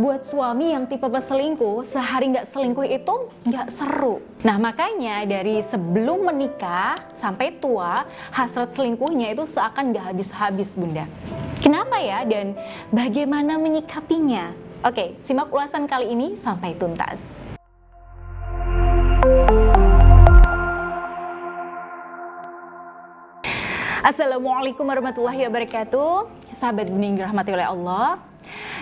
buat suami yang tipe peselingkuh, sehari nggak selingkuh itu nggak seru. Nah makanya dari sebelum menikah sampai tua, hasrat selingkuhnya itu seakan nggak habis-habis bunda. Kenapa ya dan bagaimana menyikapinya? Oke, simak ulasan kali ini sampai tuntas. Assalamualaikum warahmatullahi wabarakatuh. Sahabat Bunda yang dirahmati oleh Allah.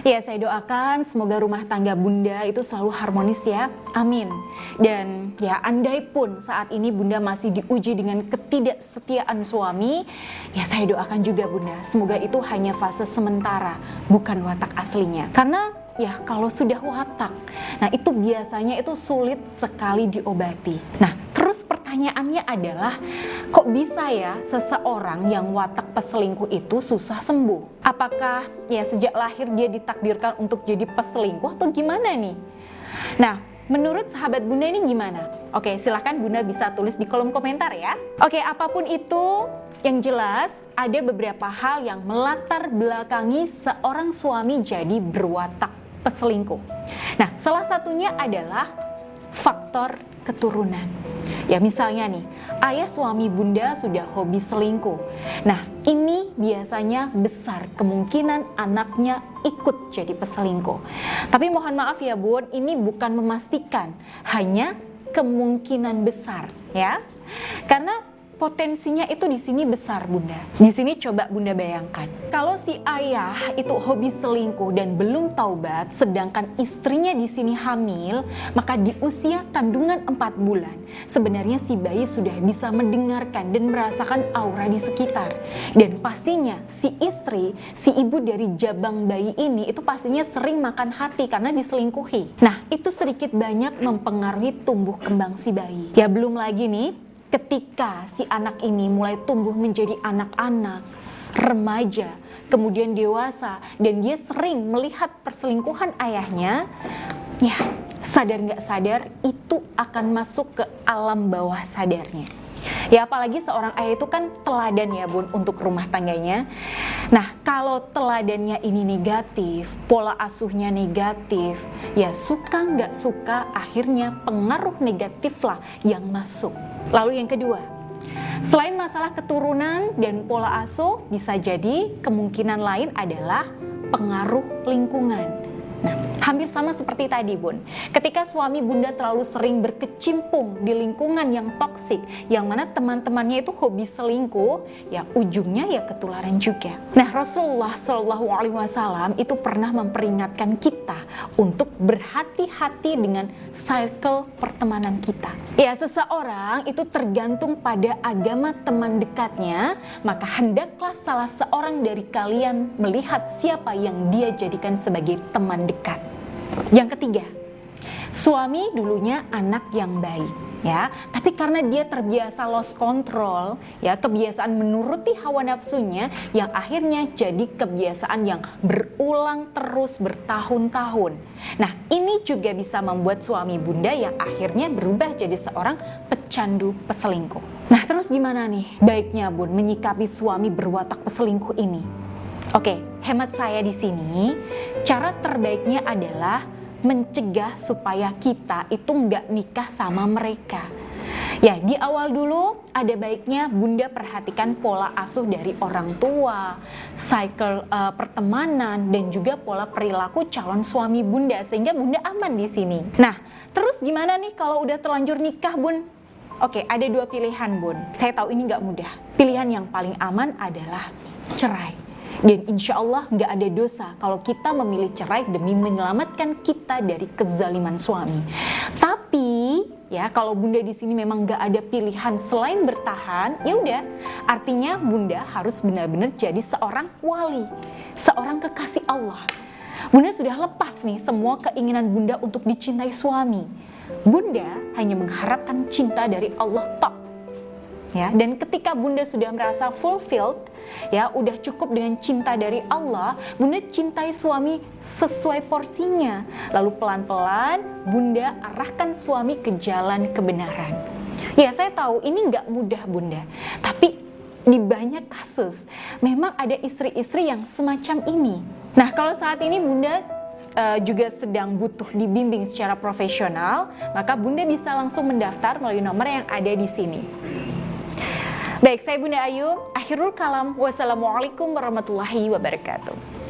Ya, saya doakan semoga rumah tangga Bunda itu selalu harmonis ya. Amin. Dan ya, andai pun saat ini Bunda masih diuji dengan ketidaksetiaan suami, ya saya doakan juga Bunda, semoga itu hanya fase sementara, bukan watak aslinya. Karena ya kalau sudah watak, nah itu biasanya itu sulit sekali diobati. Nah, terus pertanyaannya adalah, kok bisa ya seseorang yang watak peselingkuh itu susah sembuh? Apakah ya sejak lahir dia ditakdirkan untuk jadi peselingkuh atau gimana nih? Nah, menurut sahabat Bunda ini gimana? Oke, silahkan Bunda bisa tulis di kolom komentar ya. Oke, apapun itu, yang jelas ada beberapa hal yang melatar belakangi seorang suami jadi berwatak peselingkuh. Nah, salah satunya adalah faktor keturunan. Ya misalnya nih, ayah suami Bunda sudah hobi selingkuh. Nah, ini biasanya besar kemungkinan anaknya ikut jadi peselingkuh. Tapi mohon maaf ya Bun, ini bukan memastikan, hanya kemungkinan besar ya. Karena potensinya itu di sini besar Bunda. Di sini coba Bunda bayangkan, kalau si ayah itu hobi selingkuh dan belum taubat, sedangkan istrinya di sini hamil, maka di usia kandungan 4 bulan, sebenarnya si bayi sudah bisa mendengarkan dan merasakan aura di sekitar. Dan pastinya si istri, si ibu dari jabang bayi ini itu pastinya sering makan hati karena diselingkuhi. Nah, itu sedikit banyak mempengaruhi tumbuh kembang si bayi. Ya belum lagi nih, ketika si anak ini mulai tumbuh menjadi anak-anak, remaja, kemudian dewasa, dan dia sering melihat perselingkuhan ayahnya, ya sadar nggak sadar itu akan masuk ke alam bawah sadarnya. Ya apalagi seorang ayah itu kan teladan ya Bun untuk rumah tangganya. Nah kalau teladannya ini negatif, pola asuhnya negatif, ya suka nggak suka akhirnya pengaruh negatif lah yang masuk. Lalu yang kedua, selain masalah keturunan dan pola asuh, bisa jadi kemungkinan lain adalah pengaruh lingkungan. Nah, hampir sama seperti tadi Bun. Ketika suami Bunda terlalu sering berkecimpung di lingkungan yang toksik, yang mana teman-temannya itu hobi selingkuh, ya ujungnya ya ketularan juga. Nah, Rasulullah SAW itu pernah memperingatkan kita untuk berhati-hati dengan circle pertemanan kita. Ya, seseorang itu tergantung pada agama teman dekatnya, maka hendaklah salah seorang dari kalian melihat siapa yang dia jadikan sebagai teman dekat. Yang ketiga, suami dulunya anak yang baik ya, tapi karena dia terbiasa lost control ya, kebiasaan menuruti hawa nafsunya yang akhirnya jadi kebiasaan yang berulang terus bertahun-tahun. Nah, ini juga bisa membuat suami Bunda yang akhirnya berubah jadi seorang pecandu peselingkuh. Nah, terus gimana nih baiknya Bun menyikapi suami berwatak peselingkuh ini? Oke, hemat saya di sini, cara terbaiknya adalah mencegah supaya kita itu nggak nikah sama mereka. Ya, di awal dulu ada baiknya Bunda perhatikan pola asuh dari orang tua, cycle pertemanan, dan juga pola perilaku calon suami Bunda, sehingga Bunda aman di sini. Nah, terus gimana nih kalau udah terlanjur nikah Bun? Oke, ada 2 pilihan Bun. Saya tahu ini nggak mudah. Pilihan yang paling aman adalah cerai. Dan insya Allah nggak ada dosa kalau kita memilih cerai demi menyelamatkan kita dari kezaliman suami. Tapi ya kalau Bunda di sini memang nggak ada pilihan selain bertahan, ya udah. Artinya Bunda harus benar-benar jadi seorang wali, seorang kekasih Allah. Bunda sudah lepas nih semua keinginan Bunda untuk dicintai suami. Bunda hanya mengharapkan cinta dari Allah top. Ya, dan ketika Bunda sudah merasa fulfilled, ya udah cukup dengan cinta dari Allah, Bunda cintai suami sesuai porsinya. Lalu pelan-pelan Bunda arahkan suami ke jalan kebenaran. Ya, saya tahu ini nggak mudah Bunda, tapi di banyak kasus memang ada istri-istri yang semacam ini. Nah, kalau saat ini Bunda juga sedang butuh dibimbing secara profesional, maka Bunda bisa langsung mendaftar melalui nomor yang ada di sini. Baik, saya Bunda Ayu, akhirul kalam. Wassalamualaikum warahmatullahi wabarakatuh.